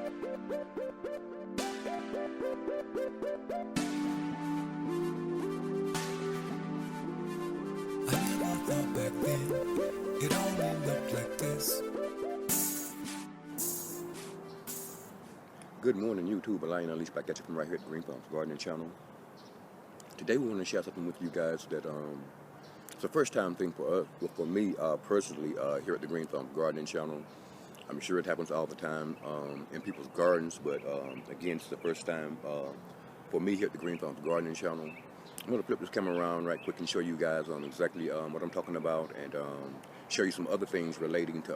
never thought back then it only looked like this. Good morning, YouTube. Lion Unleashed back at you from right here at the Green Thumbs Gardening Channel. Today we want to share something with you guys that it's a first time thing for us, well, for me personally, here at the Green Thumbs Gardening Channel. I'm sure it happens all the time in people's gardens, but again, it's the first time for me here at the Green Thumbs Gardening Channel. I'm going to flip this camera around right quick and show you guys exactly what I'm talking about, and show you some other things relating to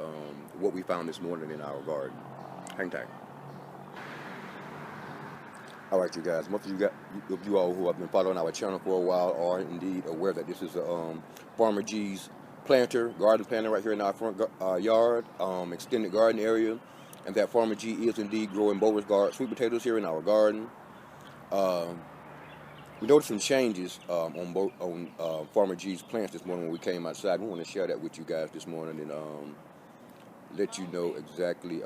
what we found this morning in our garden. Hang tight. All right, you guys, most of you all who have been following our channel for a while are indeed aware that this is a Farmer G's garden planter right here in our front yard, extended garden area, and that Farmer G is indeed growing Beauregard sweet potatoes here in our garden. We noticed some changes on Farmer G's plants this morning when we came outside. We want to share that with you guys this morning and let you know exactly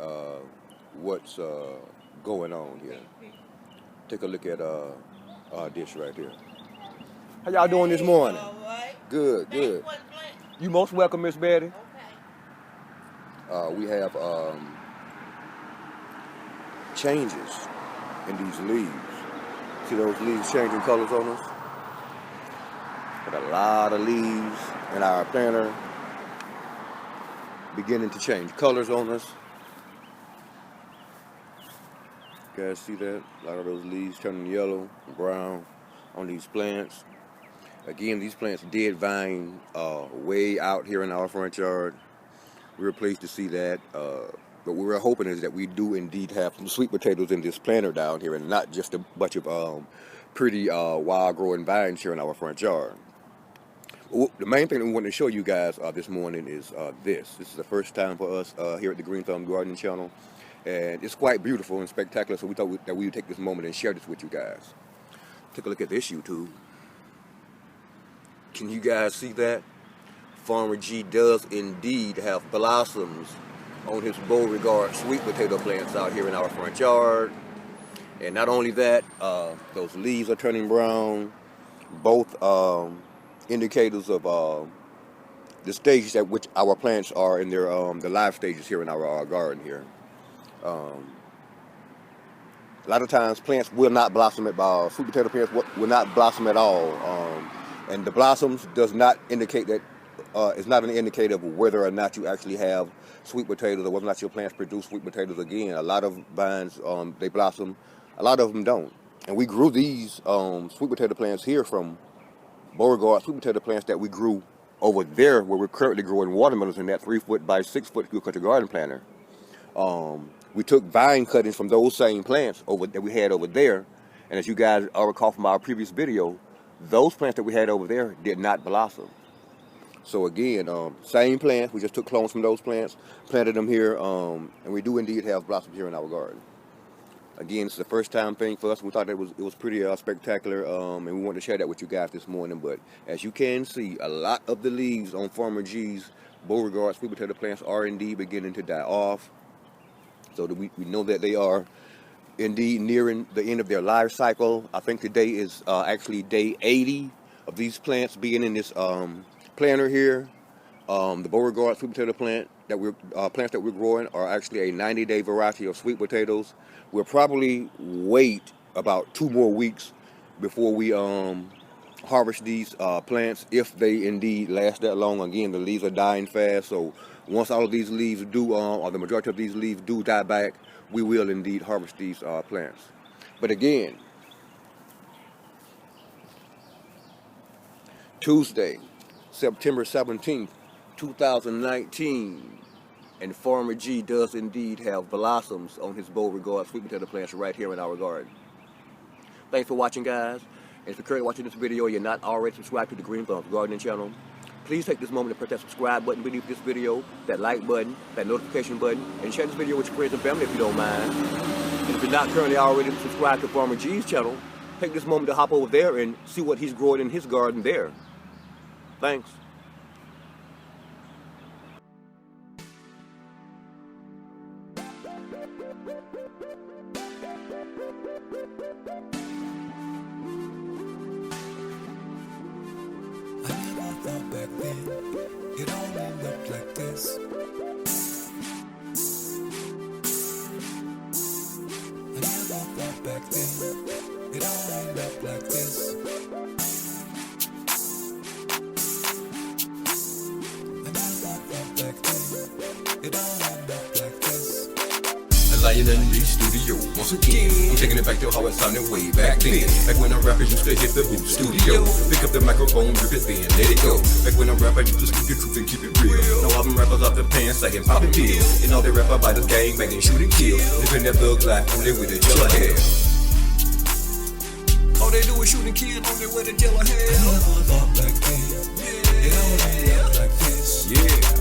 what's going on here. Take a look at this right here. How y'all doing this morning? All right. Good, good. You most welcome, Miss Betty. Okay. We have changes in these leaves. See those leaves changing colors on us? Got a lot of leaves in our planter beginning to change colors on us. You guys see that? A lot of those leaves turning yellow and brown on these plants. Again, these plants did vine way out here in our front yard. We were pleased to see that. But what we're hoping is that we do indeed have some sweet potatoes in this planter down here and not just a bunch of pretty wild growing vines here in our front yard. The main thing that we want to show you guys this morning is this. This is the first time for us here at the Green Thumb Gardening Channel. And it's quite beautiful and spectacular, so we thought that we would take this moment and share this with you guys. Take a look at this, YouTube. Can you guys see that? Farmer G does indeed have blossoms on his Beauregard sweet potato plants out here in our front yard. And not only that, those leaves are turning brown. Both indicators of the stages at which our plants are in their the live stages here in our garden here. A lot of times plants will not blossom sweet potato plants will not blossom at all. And the blossoms does not indicate that, it's not an indicator of whether or not you actually have sweet potatoes or whether or not your plants produce sweet potatoes. Again, a lot of vines, they blossom, a lot of them don't. And we grew these sweet potato plants here from Beauregard sweet potato plants that we grew over there where we're currently growing watermelons in that 3-foot by 6-foot field country garden planter. We took vine cuttings from those same plants that we had over there, and as you guys all recall from our previous video, those plants that we had over there did not blossom. So again, same plants, we just took clones from those plants, planted them here, and we do indeed have blossoms here in our garden. Again, it's the first time thing for us. We thought that it was pretty spectacular, and we wanted to share that with you guys this morning. But as you can see, a lot of the leaves on Farmer G's Beauregard sweet potato plants are indeed beginning to die off. So that we know that they are indeed nearing the end of their life cycle. I think today is actually day 80 of these plants being in this planter here. The Beauregard sweet potato plants that we're growing are actually a 90-day variety of sweet potatoes. We'll probably wait about 2 more weeks before we harvest these plants, if they indeed last that long. Again, the leaves are dying fast, so once all of these leaves do, or the majority of these leaves do die back, we will indeed harvest these plants. But again, Tuesday, September 17th, 2019, and Farmer G does indeed have blossoms on his Beauregard sweet potato plants right here in our garden. Thanks for watching, guys. And if you're currently watching this video and you're not already subscribed to the Green Thumbs Gardening Channel, please take this moment to press that subscribe button beneath this video, that like button, that notification button, and share this video with your friends and family if you don't mind. And if you're not currently already subscribed to Farmer G's channel, take this moment to hop over there and see what he's growing in his garden there. Thanks. I never thought back then it all ended up like this. I never thought back then it all ended up like this. I never thought back then it all ended up like this. Lion in the studio once again. I'm taking it back to how it sounded way back then. Back when a rapper used to hit the booth studio, pick up the microphone, rip it, then let it go. Back when a rapper used to speak the truth and keep it real. Now all them rappers off the pants saying poppin' pills, and all they rap about is gang banging, shoot and kill. Living that thug life only with a jello hair. All they do is shoot and kill, only with a jello I hair. never thought back then it all ended up like this. Yeah.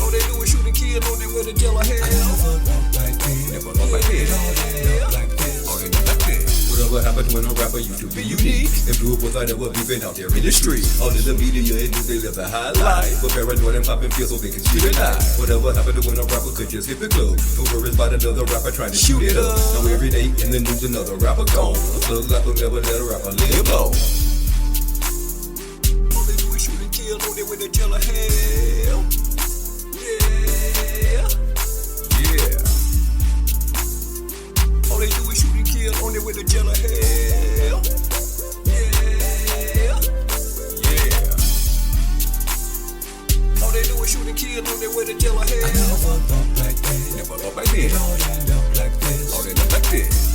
All they do is shoot and kill, only with a jello hair. I never thought back then Never thought back then. it all ended up like this. All they do like that. Whatever happened when a rapper used to be unique and blew up without ever being out there in the street. All in the media and news, they live a high life, but paranoid and popping pills so they can speak it out. Whatever happened to when a rapper could just hit the club? No worries about another rapper trying to shoot it up. Now every day in the news another rapper gone. A thug life will never let a rapper live low. All they do is shoot and kill, only with a jello hair. Yeah. Yeah. All they do is shoot and kill, only with a jello hair. Yeah. Yeah. All they do is shoot and kill, only with a jello hair. I never thought back then Never thought back then. it all ended up like this. All they look like this.